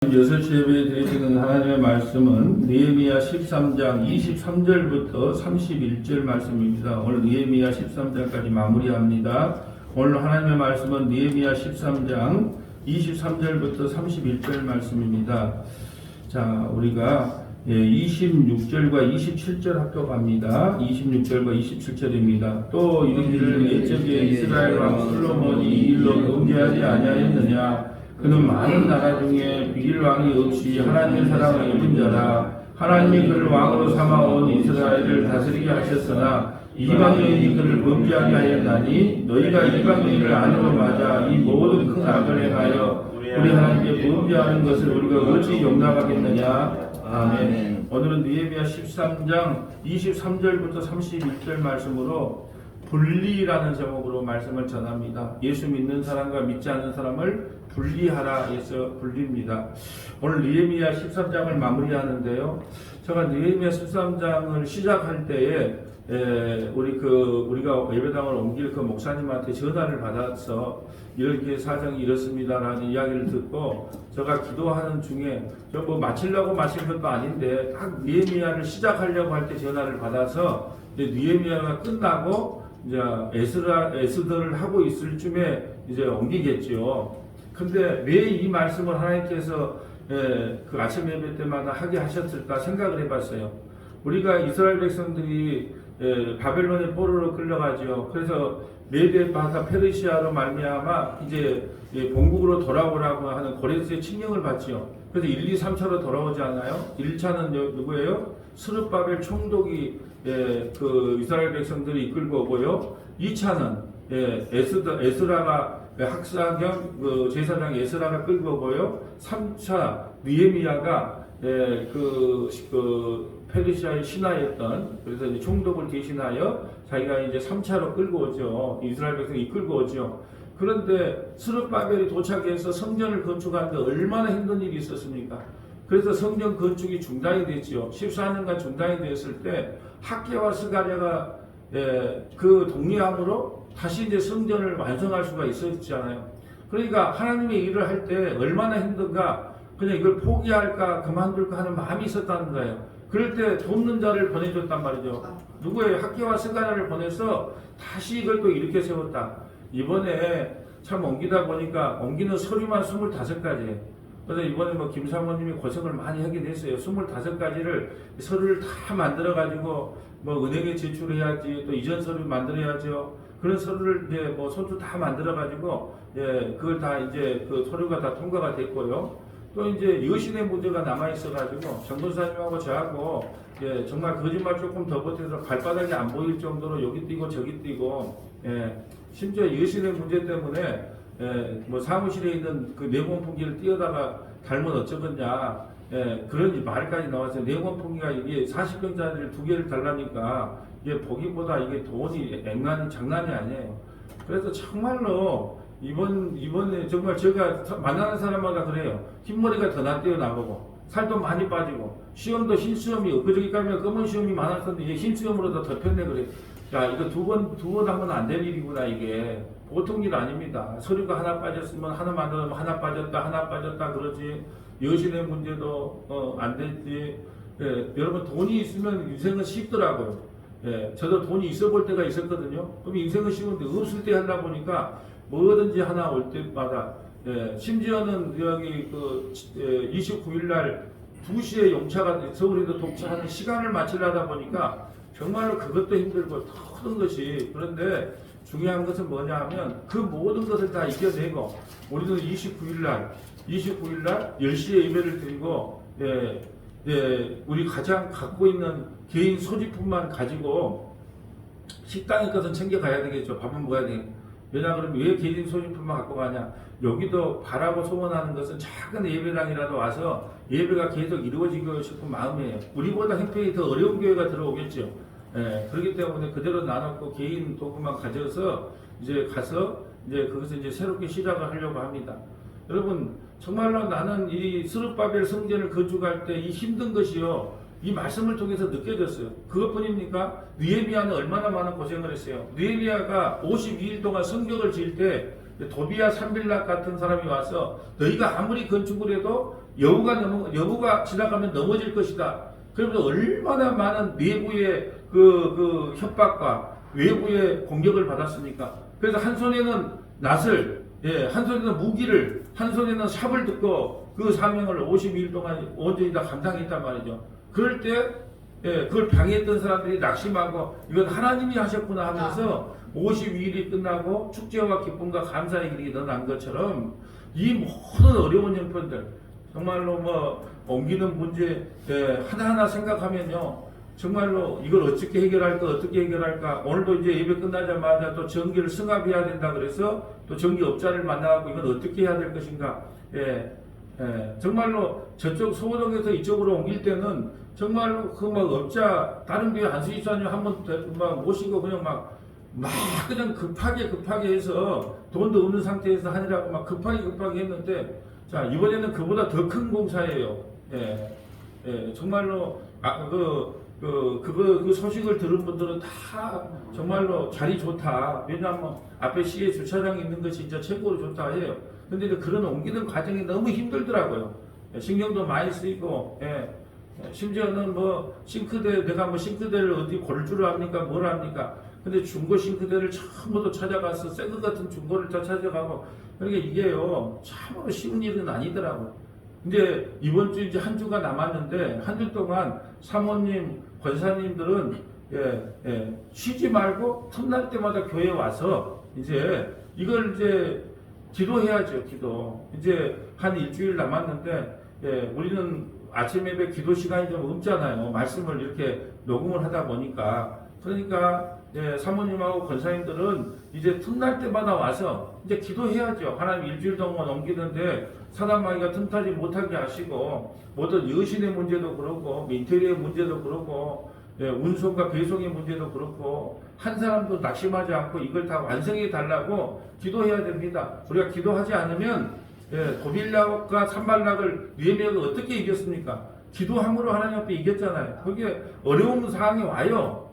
여섯 예배에 드리는 하나님의 말씀은 느헤미야 13장 23절부터 31절 말씀입니다. 오늘 느헤미야 13장까지 마무리합니다. 오늘 하나님의 말씀은 느헤미야 13장 23절부터 31절 말씀입니다. 자, 우리가 26절과 27절 합독합니다. 26절과 27절입니다. 또 이르기를 옛적에 이스라엘 왕 솔로몬이 이 일로 범죄하지 아니하였느냐. 그는 많은 나라 중에 비길 왕이 없이 하나님의 사랑을 입은 자라. 하나님이 그를 왕으로 삼아온 이스라엘을 다스리게 하셨으나 이방인이 그를 범죄하게 하였나니 너희가 이방인을 안으로 맞아 이 모든 큰 악을 행하여 우리 하나님께 범죄하는 것을 우리가 어찌 용납하겠느냐. 아멘. 오늘은 느헤미야 13장 23절부터 31절 말씀으로 분리라는 제목으로 말씀을 전합니다. 예수 믿는 사람과 믿지 않는 사람을 분리하라 해서 분리입니다. 오늘 느헤미야 13장을 마무리하는데요. 제가 느헤미야 13장을 시작할 때에 우리가 예배당을 옮길 그 목사님한테 전화를 받아서 이렇게 사정이 이렇습니다라는 이야기를 듣고 제가 기도하는 중에 저 뭐 마치려고 마칠 것도 아닌데 딱 느헤미야를 시작하려고 할 때 전화를 받아서 이제 느헤미야가 끝나고 이제 에스더를 하고 있을 쯤에 이제 옮기겠죠. 근데 왜 이 말씀을 하나님께서 그 아침 예배 때마다 하게 하셨을까 생각을 해봤어요. 우리가 이스라엘 백성들이 바벨론의 포로로 끌려가죠. 그래서 메데 바사 페르시아로 말미암아 이제 본국으로 돌아오라고 하는 고레스의 칙령을 받죠. 그래서 1, 2, 3차로 돌아오지 않아요? 1차는 누구예요? 스룹바벨 총독이 그 이스라엘 백성들이 이끌고 오고요. 2차는 에스라가 학사경 제사장 에스라가 끌고 오고요. 3차 느헤미야가 그 페르시아의 신하였던 그래서 이제 총독을 대신하여 자기가 이제 3차로 끌고 오죠. 이스라엘 백성이 이끌고 오죠. 그런데 스룹바벨이 도착해서 성전을 건축하는데 얼마나 힘든 일이 있었습니까? 그래서 성전 건축이 중단이 됐죠. 14년간 중단이 됐을 때 학개와 스가랴가 그 독려함으로 다시 이제 성전을 완성할 수가 있었잖아요. 그러니까 하나님의 일을 할 때 얼마나 힘든가, 그냥 이걸 포기할까 그만둘까 하는 마음이 있었다는 거예요. 그럴 때 돕는 자를 보내줬단 말이죠. 누구예요? 학개와 스가랴를 보내서 다시 이걸 또 이렇게 세웠다. 이번에 참 옮기다 보니까 옮기는 서류만 25가지예요. 그래서 이번에 김 사모님이 고생을 많이 하긴 했어요. 25가지를 서류를 다 만들어가지고 은행에 제출해야지, 또 이전 서류 만들어야죠. 그런 서류를 이제 손수 다 만들어가지고 그걸 다 이제 그 서류가 다 통과가 됐고요. 또 이제 여신의 문제가 남아있어가지고 정도사님하고 저하고 정말 거짓말 조금 더 보태서 발바닥이 안 보일 정도로 여기 뛰고 저기 뛰고 심지어 여신의 문제 때문에 사무실에 있는 그 내공풍기를 띄어다가 달면 어쩌겠냐 그런 말까지 나왔어요. 내공풍기가 이게 40평짜리를 2개를 달라니까 이게 보기보다 이게 돈이 장난이 아니에요. 그래서 정말로 이번에 정말 제가 만나는 사람마다 그래요. 흰머리가 더 낫대요, 나보고. 살도 많이 빠지고. 시험도 흰 시험이, 그저기까지는 검은 시험이 많았었는데, 이제 흰 시험으로 더 덮였네, 그래. 야, 이거 두 번 하면 안 될 일이구나, 이게. 보통 일 아닙니다. 서류가 하나 빠졌으면 하나 만들면 하나 빠졌다, 그러지. 여신의 문제도, 안 되지. 여러분, 돈이 있으면 인생은 쉽더라고요. 저도 돈이 있어 볼 때가 있었거든요. 그럼 인생은 쉬운데, 없을 때 하다 보니까, 뭐든지 하나 올 때마다 심지어는 여기 29일 날 2시에 용차가 서울에도 도착하는 시간을 맞추려다 보니까 정말로 그것도 힘들고 더 큰 것이, 그런데 중요한 것은 뭐냐 하면 그 모든 것을 다 이겨내고 우리도 29일 날 10시에 예배를 드리고 우리 가장 갖고 있는 개인 소지품만 가지고 식당의 것은 챙겨가야 되겠죠. 밥은 먹어야 되겠죠. 왜냐 그러면 왜 개인 소지품만 갖고 가냐. 여기도 바라고 소원하는 것은 작은 예배당이라도 와서 예배가 계속 이루어지고 싶은 마음이에요. 우리보다 형편이 더 어려운 교회가 들어오겠죠. 그렇기 때문에 그대로 나눴고 개인 도구만 가져서 이제 가서 이제 거기서 이제 새롭게 시작을 하려고 합니다. 여러분 정말로 나는 이 스룹바벨 성전을 건축할 때 이 힘든 것이요. 이 말씀을 통해서 느껴졌어요. 그것뿐입니까? 느헤미야는 얼마나 많은 고생을 했어요. 느헤미야가 52일 동안 성벽을 지을 때 도비아 산빌락 같은 사람이 와서 너희가 아무리 건축을 해도 여부가 지나가면 넘어질 것이다. 그러면서 얼마나 많은 내부의 그 협박과 외부의 공격을 받았습니까? 그래서 한 손에는 낫을, 한 손에는 무기를, 한 손에는 삽을 듣고 그 사명을 52일 동안 온전히 다 감당했단 말이죠. 그럴 때, 그걸 방해했던 사람들이 낙심하고 이건 하나님이 하셨구나 하면서 52일이 끝나고 축제와 기쁨과 감사의 길이 일어난 것처럼 이 모든 어려운 형편들, 정말로 뭐 옮기는 문제 하나하나 생각하면요, 정말로 이걸 어떻게 해결할까. 오늘도 이제 예배 끝나자마자 또 전기를 승합해야 된다 그래서 또 전기업자를 만나고 이건 어떻게 해야 될 것인가. 정말로 저쪽 소호동에서 이쪽으로 옮길 때는 정말로 그 막 업자 다른 교회 안수집사님 한번 막 모시고 그냥 막 그냥 급하게 해서 돈도 없는 상태에서 하느라고 막 급하게 했는데, 자, 이번에는 그보다 더 큰 공사예요. 정말로 그 소식을 들은 분들은 다 정말로 자리 좋다. 왜냐하면 앞에 시에 주차장이 있는 것이 진짜 최고로 좋다 해요. 근데 그런 옮기는 과정이 너무 힘들더라고요. 신경도 많이 쓰이고, 심지어는 뭐 내가 뭐 싱크대를 어디 고를 줄 압니까? 뭘 합니까? 근데 중고 싱크대를 전부 찾아가서 새 것 같은 중고를 다 찾아가고, 그러니까 이게요, 참으로 쉬운 일은 아니더라고요. 이제 이번 주 이제 한 주가 남았는데, 한 주 동안 사모님, 권사님들은 쉬지 말고 틈날 때마다 교회에 와서 이제 이걸 이제 기도해야죠, 기도. 이제 한 일주일 남았는데, 우리는 아침 예배 기도 시간이 좀 없잖아요. 말씀을 이렇게 녹음을 하다 보니까. 그러니까 사모님하고 권사님들은 이제 틈날 때마다 와서 이제 기도해야죠. 하나님 일주일 동안 옮기는데 사단마귀가 틈타지 못하게 하시고, 모든 여신의 문제도 그렇고 인테리어 문제도 그렇고 운송과 배송의 문제도 그렇고 한 사람도 낙심하지 않고 이걸 다 완성해 달라고 기도해야 됩니다. 우리가 기도하지 않으면 도빌락과 산발락을 느헤미야가 어떻게 이겼습니까? 기도함으로 하나님 앞에 이겼잖아요. 그게 어려운 상황이 와요.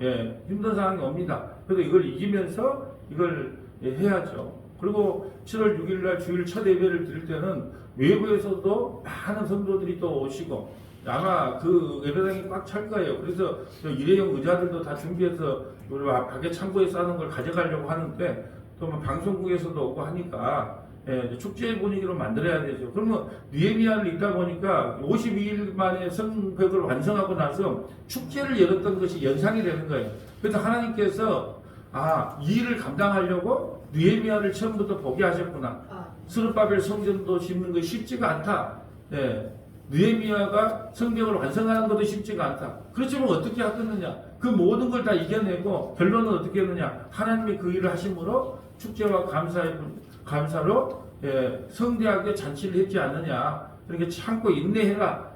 힘든 상황이 옵니다. 그래서 이걸 이기면서 이걸 해야죠. 그리고 7월 6일 날 주일 첫 예배를 드릴 때는 외부에서도 많은 성도들이 또 오시고 아마 그 예배당이 꽉 찰 거예요. 그래서 일회용 의자들도 다 준비해서 우리 밖에 창고에 싸는 걸 가져가려고 하는데 또 뭐 방송국에서도 오고 하니까 축제 분위기로 만들어야 되죠. 그러면 느헤미야를 읽다 보니까 52일 만에 성벽을 완성하고 나서 축제를 열었던 것이 연상이 되는 거예요. 그래서 하나님께서 이 일을 감당하려고 느헤미야를 처음부터 보게 하셨구나. 스룹바벨 성전도 짓는 것이 쉽지가 않다. 느헤미야가 성벽을 완성하는 것도 쉽지가 않다. 그렇지만 어떻게 하겠느냐? 그 모든 걸 다 이겨내고 결론은 어떻게 했느냐? 하나님이 그 일을 하심으로 축제와 감사로 성대하게 잔치를 했지 않느냐. 그러니까 참고 인내해라.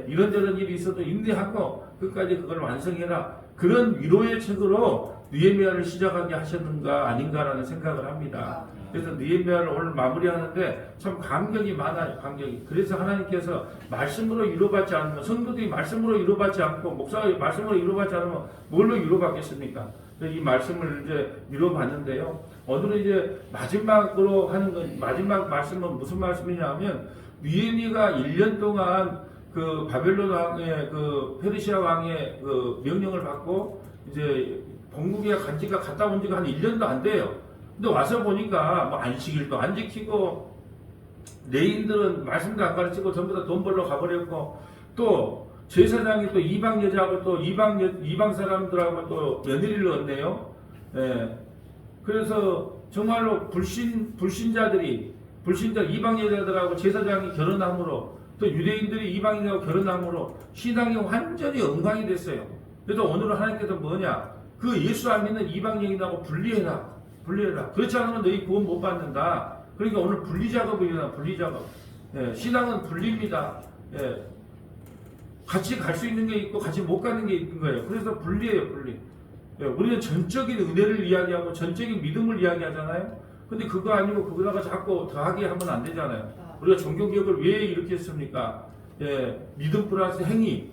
이런저런 일이 있어도 인내하고 끝까지 그걸 완성해라. 그런 위로의 책으로 느헤미야를 시작하게 하셨는가 아닌가라는 생각을 합니다. 그래서 느헤미야를 오늘 마무리하는데 참 감격이 많아요. 감격이. 그래서 하나님께서 말씀으로 위로받지 않으면, 성도들이 말씀으로 위로받지 않고 목사가 말씀으로 위로받지 않으면 뭘로 위로받겠습니까? 이 말씀을 이제 위로받는데요. 오늘은 이제 마지막으로 하는 건, 마지막 말씀은 무슨 말씀이냐면, 느헤미야가 1년 동안 그 바벨론 왕의 그 페르시아 왕의 그 명령을 받고 이제 본국에 간 지가 갔다 온 지가 한 1년도 안 돼요. 근데 와서 보니까 뭐 안식일도 안 지키고 레인들은 말씀도 안 가르치고 전부 다 돈 벌러 가버렸고, 또 제사장이 또 이방 여자하고 또 이방 사람들하고 또 며느리를 얻네요. 그래서 정말로 불신자 이방 여자들하고 제사장이 결혼함으로, 또 유대인들이 이방인하고 결혼함으로 신앙이 완전히 엉망이 됐어요. 그래서 오늘은 하나님께서 뭐냐? 그 예수 안 믿는 이방인하고 분리해라. 그렇지 않으면 너희 구원 못 받는다. 그러니까 오늘 분리 작업을 일어나. 분리 작업. 신앙은 분리입니다. 같이 갈 수 있는 게 있고 같이 못 가는 게 있는 거예요. 그래서 분리해요, 분리. 우리는 전적인 은혜를 이야기하고 전적인 믿음을 이야기하잖아요. 근데 그거 아니고 그거다가 자꾸 더하게 하면 안 되잖아요. 우리가 종교개혁을 왜 이렇게 했습니까? 믿음 플러스 행위,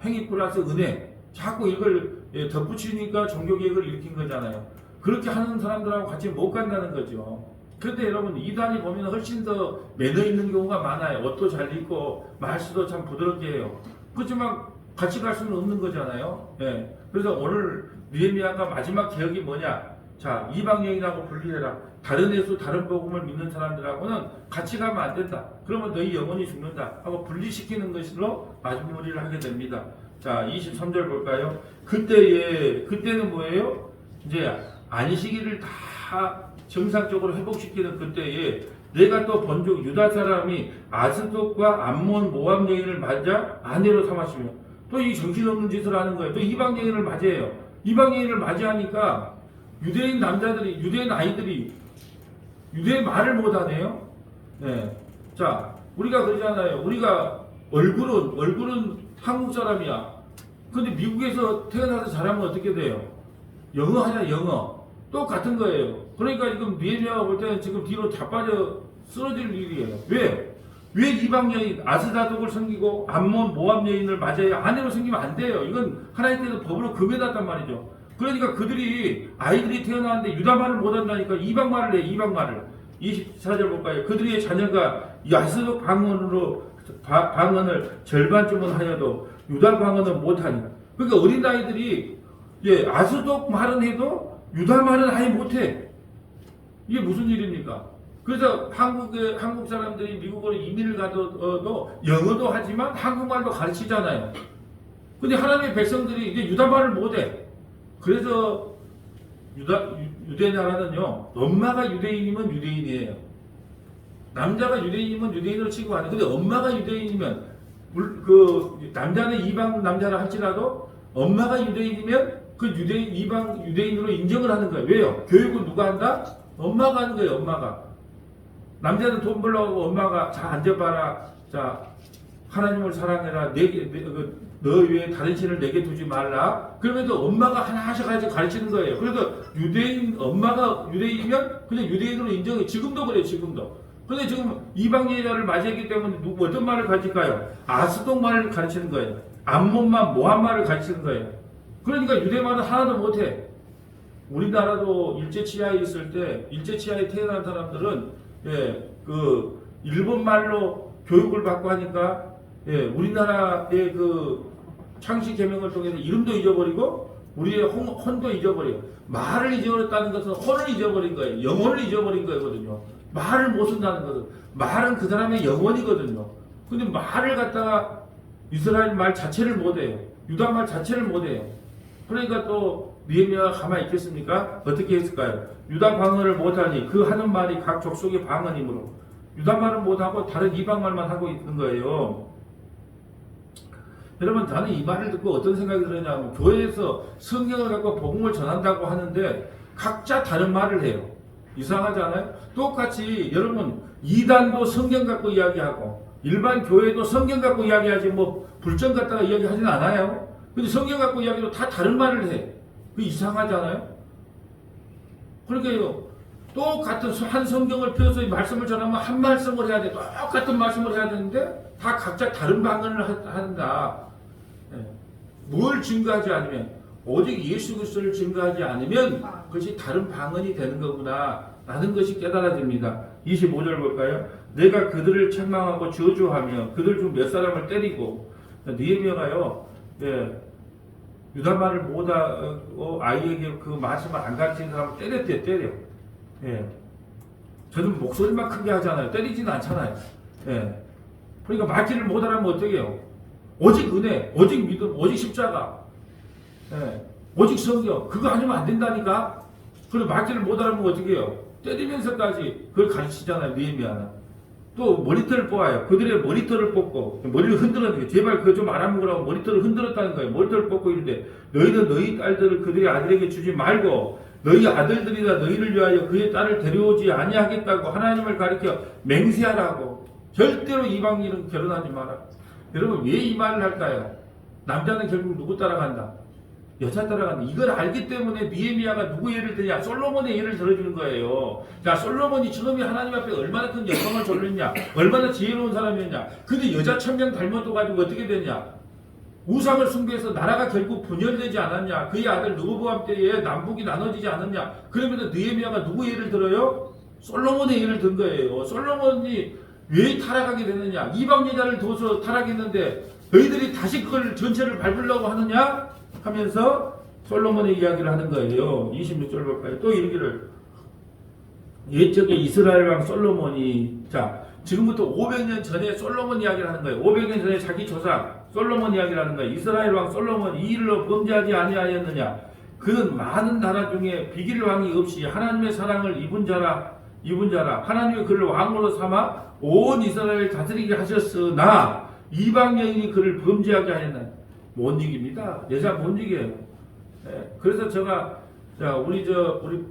행위 플러스 은혜. 자꾸 이걸 덧붙이니까 종교개혁을 일으킨 거잖아요. 그렇게 하는 사람들하고 같이 못 간다는 거죠. 그런데 여러분 이단이 보면 훨씬 더 매너 있는 경우가 많아요. 옷도 잘 입고 말수도 참 부드럽게 해요. 그렇지만 같이 갈 수는 없는 거잖아요. 예. 그래서 오늘 느헤미야가 마지막 개혁이 뭐냐? 자, 이방여인하고 분리해라. 다른 예수, 다른 복음을 믿는 사람들하고는 같이 가면 안 된다. 그러면 너희 영혼이 죽는다. 하고 분리시키는 것으로 마무리를 하게 됩니다. 자, 23절 볼까요? 그때는 뭐예요? 이제 안식일을 다 정상적으로 회복시키는 그때에 내가 또 본즉 유다 사람이 아스돗과 암몬 모압 여인을 맞아 아내로 삼았으며 또 이 정신없는 짓을 하는 거예요. 또 이방 여인을 맞이해요. 이방 여인을 맞이하니까 유대인 남자들이, 유대인 아이들이 유대인 말을 못하네요. 네. 자, 우리가 그러잖아요. 우리가 얼굴은 한국 사람이야. 근데 미국에서 태어나서 자라면 어떻게 돼요? 영어 하냐, 영어. 똑같은 거예요. 그러니까 지금 느헤미야가 볼 때는 지금 뒤로 자빠져 쓰러질 일이에요. 왜 이방 여인 아스다독을 섬기고 암몬 모압 여인을 맞아야 아내로 섬기면 안 돼요. 이건 하나님께서 법으로 금해놨단 말이죠. 그러니까 그들이 아이들이 태어나는데 유다 말을 못한다니까 이방 말을 해. 이방 말을. 24절 볼까요? 그들의 자녀가 아스독 방언을 절반쯤은 하여도 유다 방언은 못하니. 그러니까 어린 아이들이 아스독 말은 해도 유다 말은 아예 못해. 이게 무슨 일입니까? 그래서 한국 사람들이 미국으로 이민을 가도 영어도 하지만 한국말도 가르치잖아요. 근데 하나님의 백성들이 이제 유다 말을 못해. 그래서 유대 나라는요, 엄마가 유대인이면 유대인이에요. 남자가 유대인이면 유대인으로 취급하는. 근데 엄마가 유대인이면 남자는 이방 남자라 할지라도 엄마가 유대인이면 그 이방 유대인으로 인정을 하는 거예요. 왜요? 교육은 누가 한다? 엄마가 하는 거예요. 엄마가. 남자는 돈 벌려고 엄마가 자 앉아봐라. 자 하나님을 사랑해라. 너 외에 다른 신을 내게 두지 말라. 그러면서 엄마가 하나씩 가르치는 거예요. 그래서 엄마가 유대인이면 그냥 유대인으로 인정해. 지금도 그래요. 지금도. 근데 지금 이방 여자를 맞이했기 때문에 어떤 말을 가르칠까요? 아스독 말을 가르치는 거예요. 암몬만 모압 말을 가르치는 거예요. 그러니까 유대 말은 하나도 못해. 우리나라도 일제치하에 있을 때 일제치하에 태어난 사람들은 일본 말로 교육을 받고 하니까 우리나라의 창씨 개명을 통해서 이름도 잊어버리고 우리의 혼도 잊어버려요. 말을 잊어버렸다는 것은 혼을 잊어버린 거예요. 영혼을 잊어버린 거거든요. 말을 못 쓴다는 것은 말은 그 사람의 영혼이거든요. 근데 말을 갖다가 이스라엘 말 자체를 못해요. 유다 말 자체를 못해요. 그러니까 또 느헤미야가 가만히 있겠습니까? 어떻게 했을까요? 유다 방언을 못하니 그 하는 말이 각 족속의 방언이므로 유다 말은 못하고 다른 이방 말만 하고 있는 거예요. 여러분, 나는 이 말을 듣고 어떤 생각이 들었냐면 교회에서 성경을 갖고 복음을 전한다고 하는데 각자 다른 말을 해요. 이상하지 않아요? 똑같이 여러분 이단도 성경 갖고 이야기하고 일반 교회도 성경 갖고 이야기하지 뭐 불전 갖다가 이야기하진 않아요. 근데 성경 갖고 이야기도 다 다른 말을 해. 그 이상하지 않아요? 그러니까요. 똑같은 한 성경을 펴서 말씀을 전하면 한 말씀을 해야 돼. 똑같은 말씀을 해야 되는데 다 각자 다른 방언을 한다. 뭘 증거하지 않으면 오직 예수 그리스도를 증거하지 않으면 그것이 다른 방언이 되는 거구나 라는 것이 깨달아집니다. 25절 볼까요? 내가 그들을 책망하고 저주하며 그들 중 몇 사람을 때리고 느헤미야가요 유다 말을 못하고 아이에게 그 말씀을 안 가르치는 사람을 때려. 저는 목소리만 크게 하잖아요. 때리지는 않잖아요. 그러니까 말귀를 못하라면 어떻게 해요? 오직 은혜, 오직 믿음, 오직 십자가, 오직 성경, 그거 아니면 안 된다니까? 그리고 말귀를 못하라면 어떻게 해요? 때리면서까지 그걸 가르치잖아요, 느헤미야는. 또 머리털을 뽑아요. 그들의 머리털을 뽑고, 머리를 흔들었는 게, 제발 그거 좀 알아먹으라고 머리털을 흔들었다는 거예요. 머리털을 뽑고 이런데, 너희는 너희 딸들을 그들의 아들에게 주지 말고, 너희 아들들이나 너희를 위하여 그의 딸을 데려오지 아니하겠다고 하나님을 가리켜 맹세하라고. 절대로 이방인은 결혼하지 마라. 여러분, 왜 이 말을 할까요? 남자는 결국 누구 따라간다? 여자 따라간다. 이걸 알기 때문에 느헤미야가 누구 예를 드냐? 솔로몬의 예를 들어주는 거예요. 자, 솔로몬이 처음에 하나님 앞에 얼마나 큰 영광을 돌렸냐? 얼마나 지혜로운 사람이었냐? 근데 여자 1000명 닮아둬가지고 어떻게 됐냐? 우상을 숭배해서 나라가 결국 분열되지 않았냐? 그의 아들 르호보암 때에 남북이 나눠지지 않았냐? 그러면서 느헤미야가 누구 예를 들어요? 솔로몬의 예를 든 거예요. 솔로몬이 왜 타락하게 됐느냐? 이방 여자를 둬서 타락했는데 너희들이 다시 그걸 전체를 밟으려고 하느냐? 하면서 솔로몬의 이야기를 하는 거예요. 26절 볼까요? 또 이르기를 옛적에 이스라엘 왕 솔로몬이 자 지금부터 500년 전에 솔로몬 이야기를 하는 거예요. 500년 전에 자기 조상 솔로몬 이야기를 하는 거예요. 이스라엘 왕 솔로몬 이 일로 범죄하지 아니하였느냐? 그는 많은 나라 중에 비길 왕이 없이 하나님의 사랑을 입은 자라 하나님의 그를 왕으로 삼아 온 이스라엘을 다스리게 하셨으나 이방 여인이 그를 범죄하게 하였나? 못 이깁니다. 여자 못 이겨요. 예, 그래서 제가 자 우리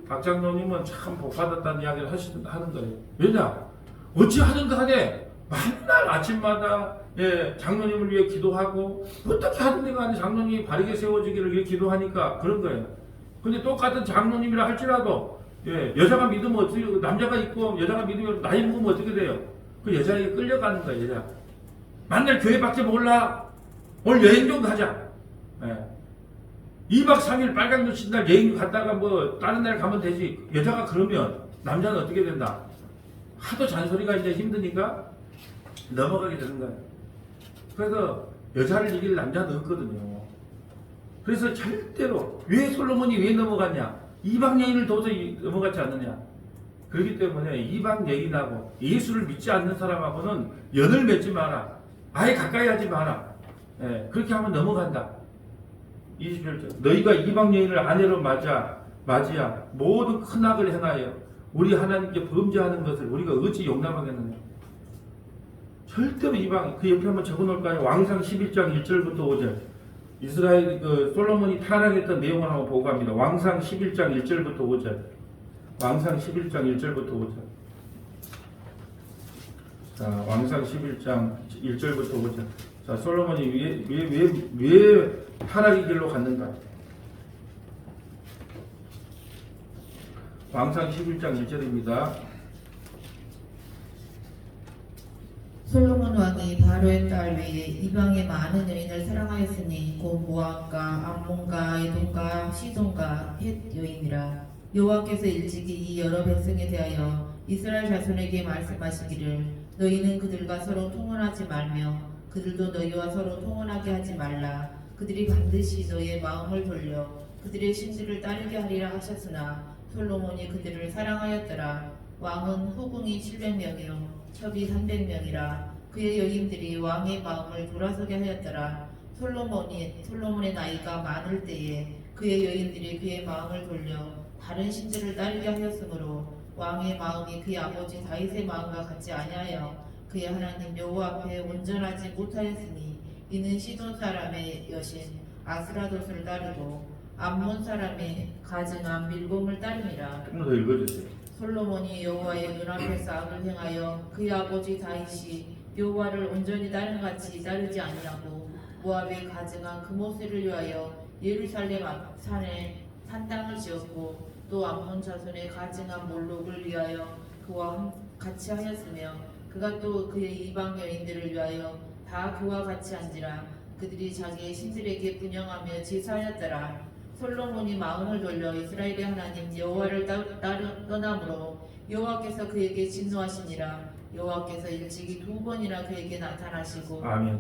박 장로님은 참 복받았다는 이야기를 하는 거예요. 왜냐? 어찌 하든 간에 맨날 아침마다 예, 장로님을 위해 기도하고 어떻게 하든 간에 장로님이 바르게 세워지기를 위해 기도하니까 그런 거예요. 근데 똑같은 장로님이라 할지라도 예, 여자가 믿으면 어떻게 남자가 있고 여자가 믿으면 나이 먹으면 어떻게 돼요? 그 여자에게 끌려가는 거예요. 여자. 맨날 교회밖에 몰라. 오늘 여행 좀 가자. 예. 2박 3일 빨간 눈 친 날 여행 갔다가 뭐 다른 날 가면 되지. 여자가 그러면 남자는 어떻게 된다? 하도 잔소리가 이제 힘드니까 넘어가게 되는 거예요. 그래서 여자를 이길 남자는 없거든요. 그래서 절대로 왜 솔로몬이 왜 넘어갔냐? 이방 여인을 둬서 넘어갔지 않느냐? 그렇기 때문에 이방 여인하고 예수를 믿지 않는 사람하고는 연을 맺지 마라. 아예 가까이 하지 마라. 예, 그렇게 하면 넘어간다. 21절 너희가 이방 여인을 아내로 맞이야 모든 큰 악을 행하여 우리 하나님께 범죄하는 것을 우리가 어찌 용납하겠느냐. 절대로 이방 그 옆에 한번 적어놓을까요? 왕상 11장 1절부터 5절 이스라엘 솔로몬이 타락했던 내용을 한번 보고 갑니다. 왕상 11장 1절부터 5절 왕상 11장 1절부터 5절 자 왕상 11장 1절부터 5절 자 솔로몬이 왜 타락의 길로 갔는가? 왕상 11장 1절입니다. 솔로몬 왕이 바로의 딸 외에 이방의 많은 여인을 사랑하였으니 곧 모압과 암몬과 에돔과 시돈과 헷 여인이라. 여호와께서 일찍이 이 여러 백성에 대하여 이스라엘 자손에게 말씀하시기를 너희는 그들과 서로 통혼하지 말며 그들도 너희와 서로 통혼하게 하지 말라. 그들이 반드시 너희의 마음을 돌려 그들의 신들을 따르게 하리라 하셨으나 솔로몬이 그들을 사랑하였더라. 왕은 후궁이 700명이요 첩이 300명이라. 그의 여인들이 왕의 마음을 돌아서게 하였더라. 솔로몬의 나이가 많을 때에 그의 여인들이 그의 마음을 돌려 다른 신들을 따르게 하였으므로 왕의 마음이 그의 아버지 다윗의 마음과 같지 아니하여 그의 하나님 여호와 앞에 온전하지 못하였으니 이는 시돈 사람의 여신 아스라돗을 따르고 암몬 사람의 가증한 밀곰을 따름이라. 조금 더 읽어주세요. 솔로몬이 여호와의 눈앞에서 악을 행하여 그의 아버지 다윗이 여호와를 온전히 따른 같이 따르지 아니하고 모압의 가증한 그모스를 위하여 예루살렘 앞 산에 산 땅을 지었고 또 암몬 자손의 가증한 몰록을 위하여 그와 같이 하였으며 그가 또 그의 이방 여인들을 위하여 다 그와 같이 한지라. 그들이 자기의 신들에게 분영하며 제사하였더라. 솔로몬이 마음을 돌려 이스라엘의 하나님 여호와를 떠남으로 여호와께서 그에게 진노하시니라. 여호와께서 일찍이 2번이나 그에게 나타나시고 아멘.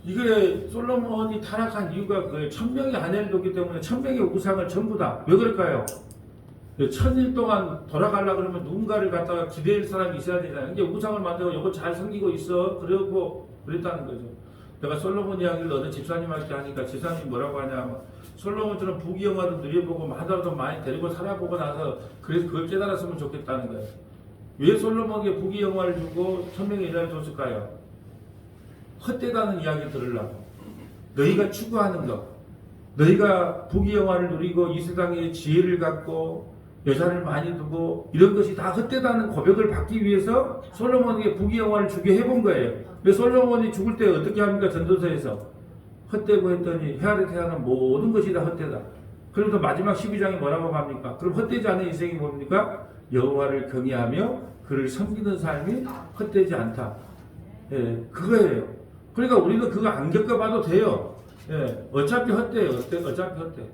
이게 솔로몬이 타락한 이유가 그 1000명의 아내를 뒀기 때문에 1000명의 우상을 전부 다 왜 그럴까요? 1000일 동안 돌아가려고 그러면 누군가를 갖다가 기대할 사람이 있어야 되잖아요. 이제 우상을 만들고 이거 잘 섬기고 있어. 그러고 그랬다는 거죠. 내가 솔로몬 이야기를 어느 집사님한테 하니까 집사님이 뭐라고 하냐. 솔로몬처럼 부귀영화도 누려보고 마다도 많이 데리고 살아보고 나서 그래서 그걸 깨달았으면 좋겠다는 거예요. 왜 솔로몬에게 부귀영화를 주고 1000명의 여자를 줬을까요? 헛되다는 이야기 들으려고. 너희가 추구하는 것, 너희가 부귀영화를 누리고 이 세상에 지혜를 갖고 여자를 많이 두고 이런 것이 다 헛되다는 고백을 받기 위해서 솔로몬에게 부귀영화를 주게 해본 거예요. 왜 솔로몬이 죽을 때 어떻게 합니까? 전도서에서 헛되고 했더니 헤아려 태어난 모든 것이 다 헛되다. 그러면서 마지막 12장에 뭐라고 합니까? 그럼 헛되지 않은 인생이 뭡니까? 여호와를 경외하며 그를 섬기는 삶이 헛되지 않다. 예, 그거예요. 그러니까 우리는 그거 안 겪어봐도 돼요. 예, 어차피 헛돼요. 어차피 헛돼.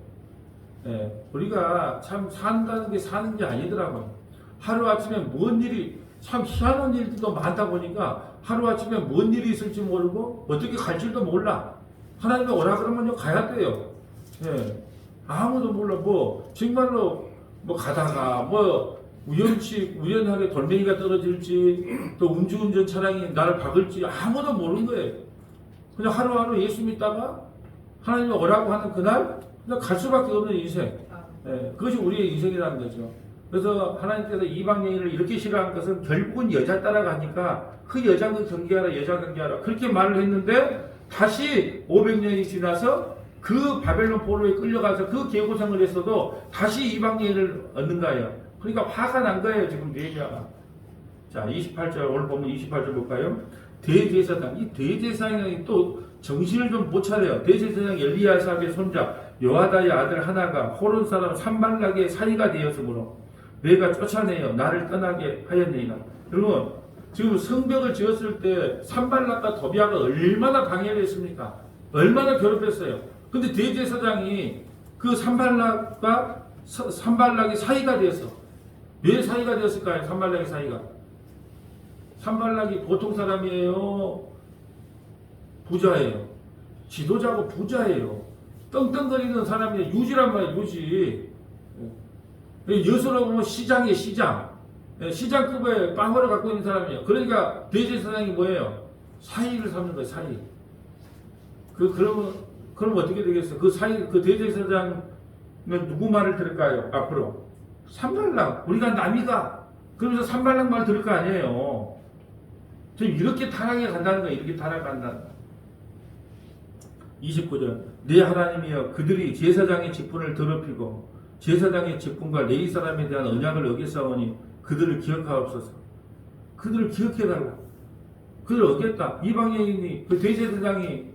예, 우리가 참 산다는 게 사는 게 아니더라고요. 하루아침에 뭔 일이 참 희한한 일도 많다 보니까 하루아침에 뭔 일이 있을지 모르고 어떻게 갈지도 몰라. 하나님이 오라 그러면요 가야 돼요. 예. 아무도 몰라. 뭐 정말로 뭐 가다가 뭐 우연하게 돌멩이가 떨어질지 또 음주운전 차량이 나를 박을지 아무도 모르는 거예요. 그냥 하루하루 예수 믿다가 하나님이 오라고 하는 그날 그냥 갈 수밖에 없는 인생. 예. 그것이 우리의 인생이라는 거죠. 그래서 하나님께서 이방 여인을 이렇게 싫어하는 것은 결국은 여자 따라가니까 그 여자는 경계하라, 여자 경계하라 그렇게 말을 했는데 다시 500년이 지나서 그 바벨론 포로에 끌려가서 그 개고생을 했어도 다시 이방 여인을 얻는 거예요. 그러니까 화가 난 거예요 지금 느헤미야가. 자 28절 오늘 보면 28절 볼까요? 대제사장 이 대제사장이 또 정신을 좀 못 차려요. 대제사장 엘리야삽의 손자 요아다의 아들 하나가 호론 사람 산발락의 사이가 되었으므로 내가 쫓아내어 나를 떠나게 하였느니라. 여러분 지금 성벽을 지었을 때 산발락과 도비아가 얼마나 방해를 했습니까? 얼마나 괴롭혔어요. 근데 대제사장이 그 산발락의 사이가 되었어. 왜 사이가 되었을까요? 산발락의 사이가. 산발락이 보통 사람이에요? 부자예요. 지도자고 부자예요. 떵떵거리는 사람이 유지란 말이에요. 유지. 여수로 보면 시장이에요. 시장. 시장급의 빵으로 갖고 있는 사람이에요. 그러니까 대제사장이 뭐예요? 사이를 삼는 거예요. 사이. 그럼 어떻게 되겠어요? 그 대제사장은 누구 말을 들을까요? 앞으로 산발락. 우리가 남이가. 그러면서 산발락 말 들을 거 아니에요. 지금 이렇게 타락해 간다는 거예요. 이렇게 타락한다는 거예요. 29절 내 하나님이여 그들이 제사장의 직분을 더럽히고 제사장의 직분과 레위 사람에 대한 언약을 어겼사오니 그들을 기억하옵소서. 그들을 기억해달라. 그들을 어겼다. 이방 여인이 그 대제사장이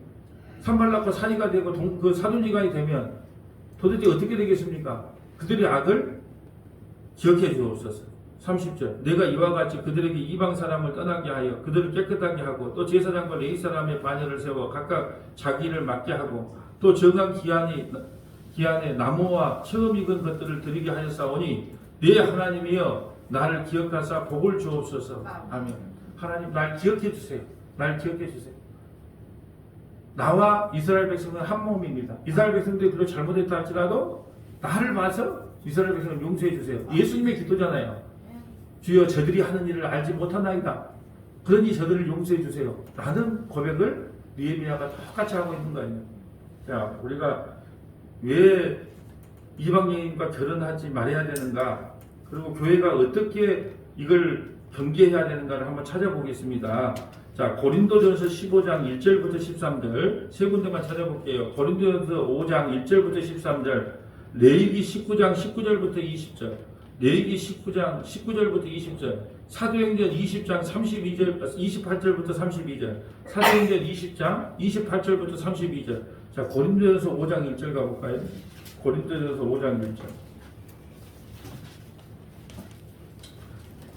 산발락과 사이가 되고 그 사돈지간이 되면 도대체 어떻게 되겠습니까? 그들의 악을 기억해 주옵소서. 30절 내가 이와 같이 그들에게 이방 사람을 떠나게 하여 그들을 깨끗하게 하고 또 제사장과 레위 사람의 반열을 세워 각각 자기 일을 맡게 하고 또 정한 기한에 나무와 처음 익은 것들을 드리게 하였사오니 내 하나님이여 나를 기억하사 복을 주옵소서. 아멘. 하나님 날 기억해 주세요. 날 기억해 주세요. 나와 이스라엘 백성은 한 몸입니다. 이스라엘 백성들이 그렇게 잘못했다 할지라도 나를 봐서 이스라엘 백성을 용서해 주세요. 예수님의 기도잖아요. 주여 저들이 하는 일을 알지 못하나이다. 그러니 저들을 용서해 주세요. 라는 고백을 느헤미야가 똑같이 하고 있는 거예요. 자, 우리가 왜 이방 여인과 결혼하지 말아야 되는가? 그리고 교회가 어떻게 이걸 경계해야 되는가를 한번 찾아보겠습니다. 자, 고린도전서 15장 1절부터 13절 세 군데만 찾아볼게요. 고린도전서 5장 1절부터 13절, 레위기 19장 19절부터 20절, 레위기 19장 19절부터 20절, 사도행전 20장 28절부터 32절, 사도행전 20장 28절부터 32절. 자, 고린도전서 5장 1절 가볼까요? 고린도전서 5장 1절.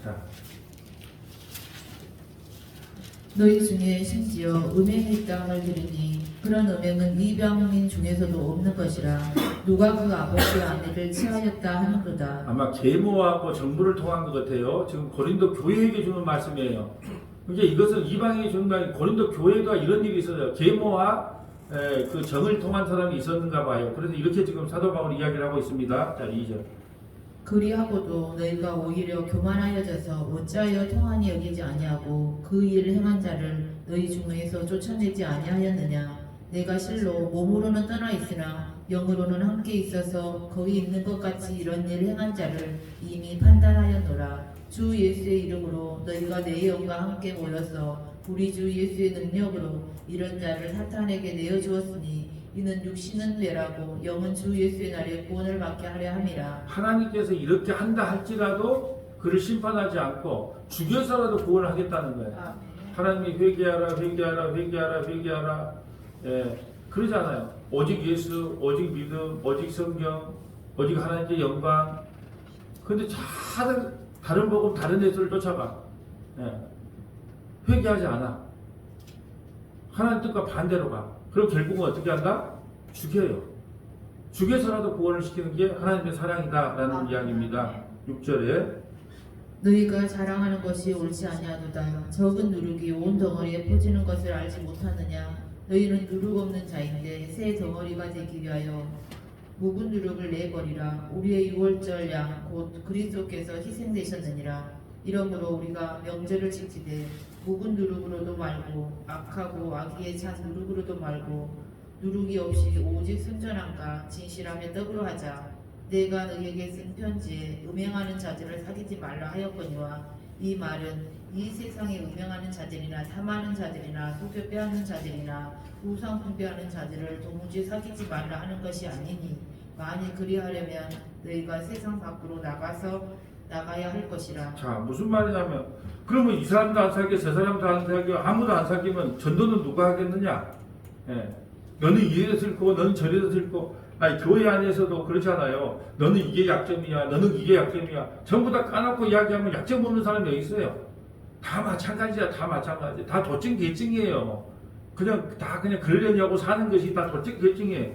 자, 너희 중에 심지어 음행의 땅을 들으니 그런 음행은 이방민 중에서도 없는 것이라 누가 그 아버지의 아내를 취하였다 하는도다. 아마 계모하고 정부를 통한 것 같아요. 지금 고린도 교회에게 주는 말씀이에요. 그러니까 이것은 이방에게 주는 게 아니고 고린도 교회가 이런 일이 있어요. 계모와 그 정을 통한 사람이 있었는가 봐요. 그래서 이렇게 지금 사도 바울이 이야기를 하고 있습니다. 자, 2절. 그리하고도 너희가 오히려 교만하여져서 어찌하여 통한이 여기지 아니하고 그 일을 행한 자를 너희 중에서 쫓아내지 아니하였느냐. 내가 실로 몸으로는 떠나 있으나 영으로는 함께 있어서 거기 있는 것 같이 이런 일을 행한 자를 이미 판단하였노라. 주 예수의 이름으로 너희가 내 영과 함께 모여서 우리 주 예수의 능력으로 이런 자를 사탄에게 내어주었으니 이는 육신은 죄라고 영은 주 예수의 날에 구원을 받게 하려 함이라. 하나님께서 이렇게 한다 할지라도 그를 심판하지 않고 죽여서라도 구원을 하겠다는 거예요. 하나님이 회개하라 회개하라 회개하라 회개하라. 예, 그러잖아요. 오직 예수, 오직 믿음, 오직 성경, 오직 하나님께 영광. 근데 다른 복음, 다른 예수를 쫓아가. 예, 회개하지 않아. 하나님 뜻과 반대로 가. 그럼 결국은 어떻게 한다? 죽여요. 죽여서라도 구원을 시키는 게 하나님의 사랑이다라는 이야기입니다. 6절에 너희가 자랑하는 것이 옳지 아니하도다. 적은 누룩이 온 덩어리에 퍼지는 것을 알지 못하느냐? 너희는 누룩 없는 자인데 새 덩어리가 되기 위하여 묵은 누룩을 내버리라. 우리의 유월절 양 곧 그리스도께서 희생되셨느니라. 이러므로 우리가 명절을 지키되 묵은 누룩으로도 말고 악하고 악의에 찬 누룩으로도 말고 누룩이 없이 오직 순전함과 진실함의 떡으로 하자. 내가 너희에게 쓴 편지에 음행하는 자들을 사귀지 말라 하였거니와 이 말은 이 세상에 음행하는 자들이나 탐하는 자들이나 속여 빼앗는 자들이나 우상 숭배하는 자들을 도무지 사귀지 말라 하는 것이 아니니 만일 그리하려면 너희가 세상 밖으로 나가야 할 것이라. 자, 무슨 말이냐면 그러면 이 사람도 안 사귀어 저 사람도 안 사귀어 아무도 안 사귀면 전도는 누가 하겠느냐? 예. 너는 이래서 슬고 너는 저래서 슬고 아니 교회 안에서도 그렇잖아요. 너는 이게 약점이야 너는 이게 약점이야 전부 다 까놓고 이야기하면 약점 없는 사람이 여기 있어요. 다 마찬가지야. 다 마찬가지. 다 도찐 개찐이에요. 그냥 다 그냥 그러려냐고 사는 것이 다 도찐 개찐이에요.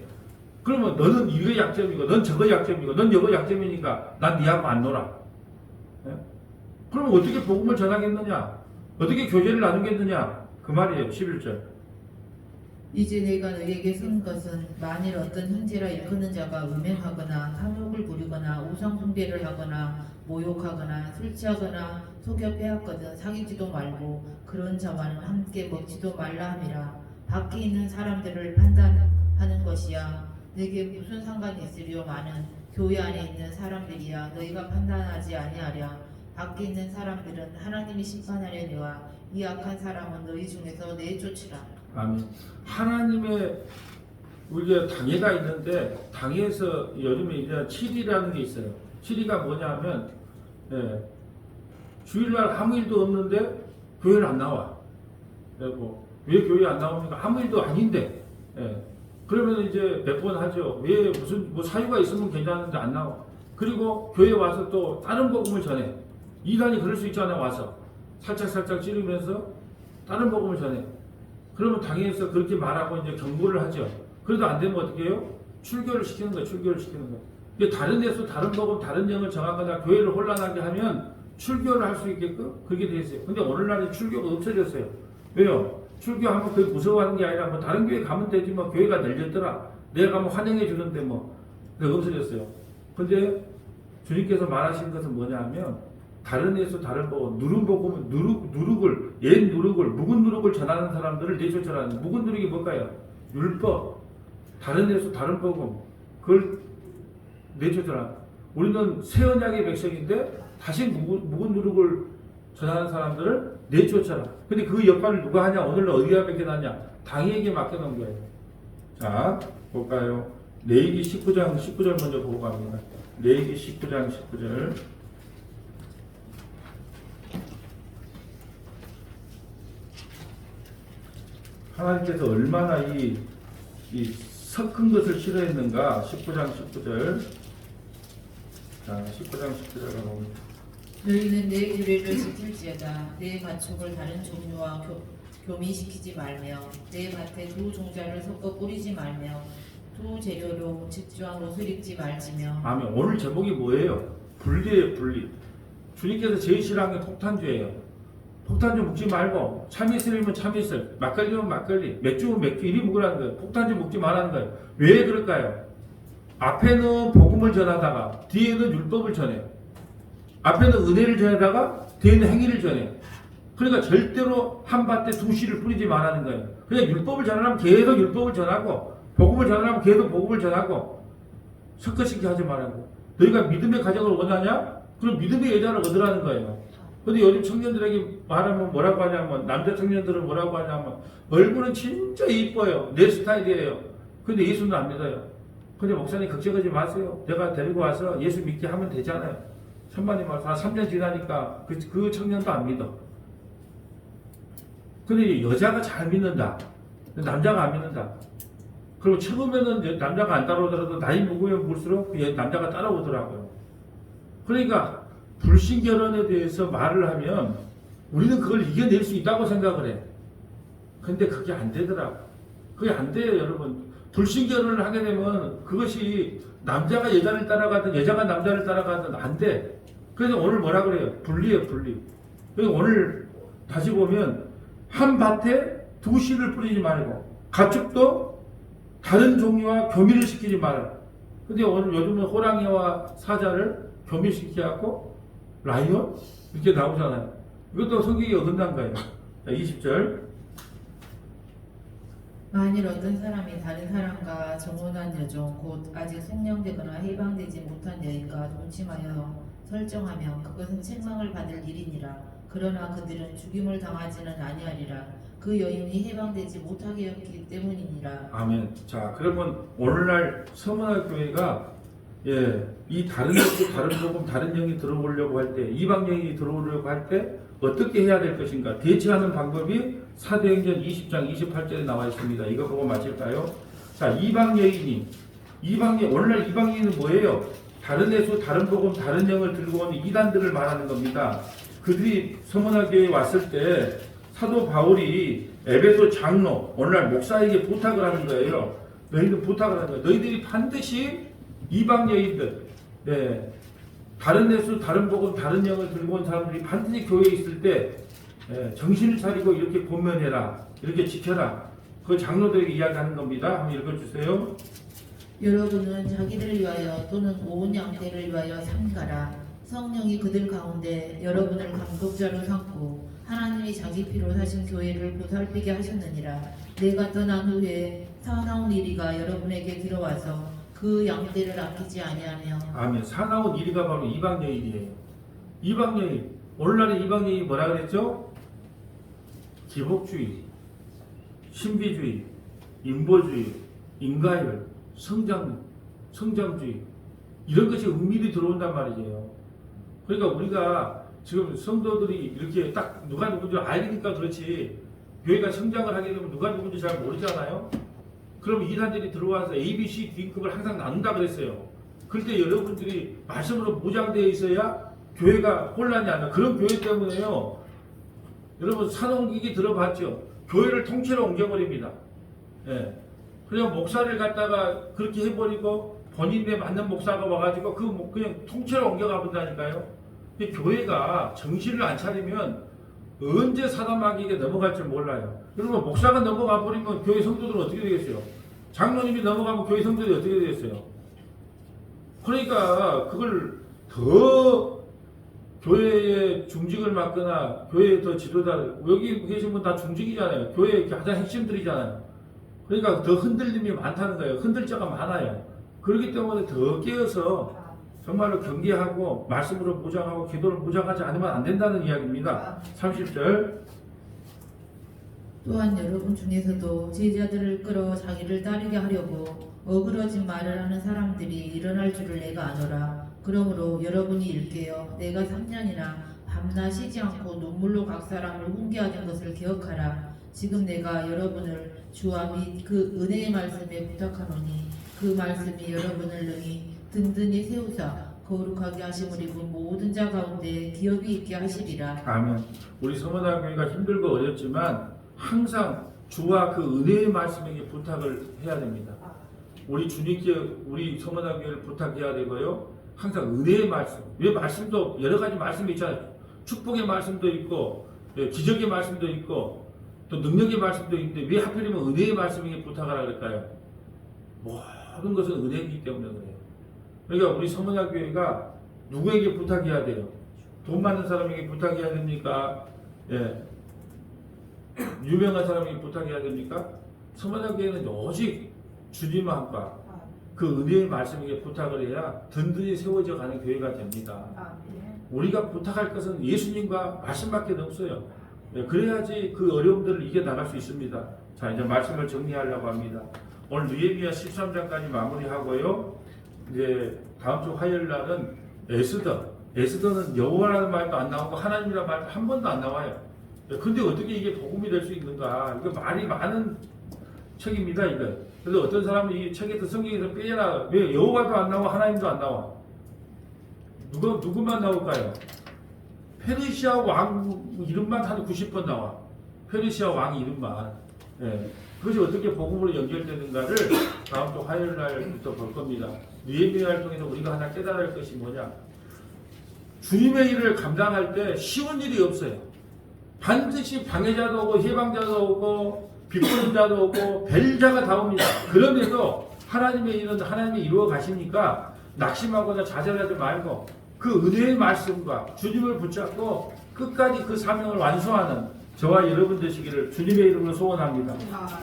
그러면 너는 이게 약점이고 넌 저거 약점이고 넌 이거 약점이니까 난 니하고 안 놀아. 예? 그러면 어떻게 복음을 전하겠느냐? 어떻게 교제를 나누겠느냐? 그 말이에요. 11절. 이제 내가 너희에게 쓴 것은 만일 어떤 형제라 일컫는 자가 음행하거나 탐욕을 부리거나 우상 숭배를 하거나 모욕하거나 술 취하거나 속여 빼앗거든 사귀지도 말고 그런 자와는 함께 먹지도 말라 함이라. 밖에 있는 사람들을 판단하는 것이야 내게 무슨 상관이 있으리요마는 교회 안에 있는 사람들이야 너희가 판단하지 아니하랴. 밖에 있는 사람들은 하나님이 심판하려니와 이 악한 사람은 너희 중에서 내쫓으라. 아멘. 하나님의 우리가 당회가 있는데 당회에서 요즘에 이제 7위라는 게 있어요. 7위가 뭐냐면 주일날 아무 일도 없는데 교회를 안 나와. 그리고 왜 교회 안 나옵니까? 아무 일도 아닌데. 그러면 이제 몇 번 하죠. 왜 무슨 뭐 사유가 있으면 괜찮은데 안 나와. 그리고 교회 와서 또 다른 복음을 전해. 이단이 그럴 수 있잖아요. 와서 살짝 찌르면서 다른 복음을 전해. 그러면 당에서 그렇게 말하고 이제 경고를 하죠. 그래도 안 되면 어떻게 해요? 출교를 시키는 거예요. 출교를 시키는 거예요. 이게 다른 데서 다른 복음, 다른 영을 정하거나 교회를 혼란하게 하면 출교를 할 수 있게끔 그렇게 돼 있어요. 근데 오늘날은 출교가 없어졌어요. 왜요? 출교하면 그게 무서워하는 게 아니라 뭐 다른 교회 가면 되지 뭐 교회가 늘렸더라. 내가 가면 환영해 주는데 뭐 그게 없어졌어요. 근데 주님께서 말하신 것은 뭐냐면 다른 데서 다른 복음, 누룩을, 옛 누룩을, 묵은 누룩을 전하는 사람들을 내쫓으라는. 묵은 누룩이 뭘까요? 율법. 다른 데서 다른 복음, 그걸 내쫓으라. 우리는 새 언약의 백성인데 다시 묵은 누룩을 전하는 사람들을 내쫓아라. 근데 그 역할을 누가 하냐? 오늘 어디가 맡겨놨냐? 당에게 맡겨놓은 거예요. 자, 볼까요? 레위기 19장 19절 먼저 보고 갑니다. 레위기 19장 19절. 하나님께서 얼마나 이 섞은 것을 싫어했는가. 19장 19절. 자, 19장 19절 가봅니다. 너희는 내 규례를 지킬지어다. 내 가축을 다른 종류와 교미시키지 말며 내 밭에 두 종자를 섞어 뿌리지 말며 두 재료로 직조한 옷을 입지 말지며. 아멘. 오늘 제목이 뭐예요? 분리예요. 분리. 주님께서 제일 싫어하는 게 폭탄주예요. 폭탄주 먹지 말고 참이슬이면 참이슬, 막걸리면 막걸리, 맥주면 맥주 이리 먹으라는 거예요. 폭탄주 먹지 말라는 거예요. 왜 그럴까요? 앞에는 복음을 전하다가 뒤에는 율법을 전해. 앞에는 은혜를 전하다가 뒤에는 행위를 전해. 그러니까 절대로 한 밭에 두 씨를 뿌리지 말라는 거예요. 그냥 율법을 전하려면 계속 율법을 전하고 복음을 전하려면 계속 복음을 전하고 섞어시키 하지 말라고. 너희가 믿음의 가정을 원하냐? 그럼 믿음의 여자를 얻으라는 거예요. 근데 요즘 청년들에게 말하면 뭐라고 하냐면, 남자 청년들은 뭐라고 하냐면, 얼굴은 진짜 이뻐요. 내 스타일이에요. 근데 예수는 안 믿어요. 근데 목사님 걱정하지 마세요. 내가 데리고 와서 예수 믿게 하면 되잖아요. 천만이 말씀. 3년 지나니까 그 청년도 안 믿어. 근데 여자가 잘 믿는다. 남자가 안 믿는다. 그리고 처음에는 남자가 안 따라오더라도 나이 먹으면 먹을수록 남자가 따라오더라고요. 그러니까 불신결혼에 대해서 말을 하면 우리는 그걸 이겨낼 수 있다고 생각을 해. 근데 그게 안 되더라고. 그게 안 돼요, 여러분. 불신결혼을 하게 되면 그것이 남자가 여자를 따라가든 여자가 남자를 따라가든 안 돼. 그래서 오늘 뭐라 그래요? 분리예요, 분리. 그래서 오늘 다시 보면 한 밭에 두 씨를 뿌리지 말고 가축도 다른 종류와 교미를 시키지 말아라. 근데 오늘 요즘은 호랑이와 사자를 교미시켜갖고 라이온? 이렇게 나오잖아요. 이것도 성경이 어긋난 거예요. 자, 20절. 만일 어떤 사람이 다른 사람과 정혼한 여종 곧 아직 성령되거나 해방되지 못한 여인과 동침하여 설정하면 그것은 책망을 받을 일이니라. 그러나 그들은 죽임을 당하지는 아니하리라. 그 여인이 해방되지 못하게 했기 때문이니라. 아멘. 자, 그러면 오늘날 서문화 교회가 이 다른 다른 복음, 다른 영이 들어오려고 할 때, 이방 영이 들어오려고 할 때 어떻게 해야 될 것인가? 대처하는 방법이 사도행전 20장 28절에 나와 있습니다. 이거 보고 마칠까요? 자, 이방 여인이 오늘날 이방 여인은 뭐예요? 다른 예수, 다른 복음, 다른 영을 들고 오는 이단들을 말하는 겁니다. 그들이 서문화 교회에 왔을 때 사도 바울이 에베소 장로, 오늘날 목사에게 부탁을 하는 거예요. 너희들 부탁을 하는 거예요. 너희들이 반드시 이방 여인들, 다른 예수, 다른 복음, 다른 영을 들고 온 사람들이 반드시 교회에 있을 때 정신을 차리고 이렇게 권면해라, 이렇게 지켜라. 그 장로들에게 이야기하는 겁니다. 한번 읽어주세요. 여러분은 자기들을 위하여 또는 온 양떼를 위하여 삼가라. 성령이 그들 가운데 여러분을 감독자로 삼고 하나님이 자기 피로 사신 교회를 보살피게 하셨느니라. 내가 떠난 후에 사나운 이리가 여러분에게 들어와서 그 양떼를 아끼지 아니하며. 아멘. 사나운 이리가 바로 이방 여인이에요. 이방 여인. 오늘날의 이방 여인이 뭐라 그랬죠? 기복주의, 신비주의, 인보주의, 인가열, 성장주의 이런 것이 은밀히 들어온단 말이에요. 그러니까 우리가 지금 성도들이 이렇게 딱 누가 누군지 알니까 그렇지, 교회가 성장을 하게 되면 누가 누군지 잘 모르잖아요. 그럼 이단들이 들어와서 A, B, C, D급을 항상 나눈다 그랬어요. 그럴 때 여러분들이 말씀으로 무장되어 있어야 교회가 혼란이 안 나. 그런 교회 때문에요. 여러분 산업기기 들어봤죠? 교회를 통째로 옮겨버립니다. 그냥 목사를 갖다가 그렇게 해버리고 본인에 맞는 목사가 와가지고 그냥 통째로 옮겨가 본다니까요. 근데 교회가 정신을 안 차리면 언제 사단마귀에게 넘어갈 줄 몰라요. 여러분 목사가 넘어가 버리면 교회 성도들은 어떻게 되겠어요? 장로님이 넘어가면 교회 성도들이 어떻게 되겠어요? 그러니까 그걸 더 교회의 중직을 맡거나 교회의 더 지도자, 여기 계신 분 다 중직이잖아요. 교회의 가장 핵심들이잖아요. 그러니까 더 흔들림이 많다는 거예요. 흔들 자가 많아요. 그렇기 때문에 더 깨어서 정말로 경계하고 말씀으로 무장하고 기도를 무장하지 않으면 안 된다는 이야기입니다. 30절. 또한 여러분 중에서도 제자들을 끌어 자기를 따르게 하려고 어그러진 말을 하는 사람들이 일어날 줄을 내가 아노라. 그러므로 여러분이 일깨어 내가 3년이나 밤낮 쉬지 않고 눈물로 각 사람을 훈계하는 것을 기억하라. 지금 내가 여러분을 주와 및 그 은혜의 말씀에 부탁하노니 그 말씀이 여러분을 능히 든든히 세우사 거룩하게 하심을 입은 모든 자 가운데 기업이 있게 하시리라. 아멘. 우리 서문화 교회가 힘들고 어렵지만 항상 주와 그 은혜의 말씀에게 부탁을 해야 됩니다. 우리 주님께 우리 서문화 교회를 부탁해야 되고요. 항상 은혜의 말씀. 왜 말씀도 여러 가지 말씀이 있잖아요. 축복의 말씀도 있고 기적의 말씀도 있고 또 능력의 말씀도 있는데 왜 하필이면 은혜의 말씀에게 부탁하라 그럴까요? 모든 것은 은혜이기 때문에 그래요. 그러니까 우리 서문화 교회가 누구에게 부탁해야 돼요? 돈 많은 사람에게 부탁해야 됩니까? 유명한 사람에게 부탁해야 됩니까? 서문화 교회는 오직 주님과 그 은혜의 말씀에게 부탁을 해야 든든히 세워져 가는 교회가 됩니다. 우리가 부탁할 것은 예수님과 말씀밖에 없어요. 그래야지 그 어려움들을 이겨나갈 수 있습니다. 자, 이제 말씀을 정리하려고 합니다. 오늘 느헤미야 13장까지 마무리하고요. 이제 다음 주 화요일 날은 에스더는 여호와라는 말도 안 나오고 하나님이라는 말도 한 번도 안 나와요. 근데 어떻게 이게 복음이 될 수 있는가? 이거 말이 많은 책입니다, 이거. 그래서 어떤 사람은 이 책에서 성경에서 빼라. 왜 여호와도 안 나와, 하나님도 안 나와? 누구만 나올까요? 페르시아 왕 이름만 한 90번 나와. 페르시아 왕 이름만. 그것이 어떻게 복음으로 연결되는가를 다음 주 화요일 날부터 볼 겁니다. 느헤미야를 통해서 우리가 하나 깨달을 것이 뭐냐? 주님의 일을 감당할 때 쉬운 일이 없어요. 반드시 방해자도 오고 해방자도 오고 비꼬는 자도 오고 벨자가 다 옵니다. 그럼에도 하나님의 일은 하나님이 이루어 가시니까 낙심하거나 좌절하지 말고 그 은혜의 말씀과 주님을 붙잡고 끝까지 그 사명을 완수하는 저와 여러분 되시기를 주님의 이름으로 소원합니다.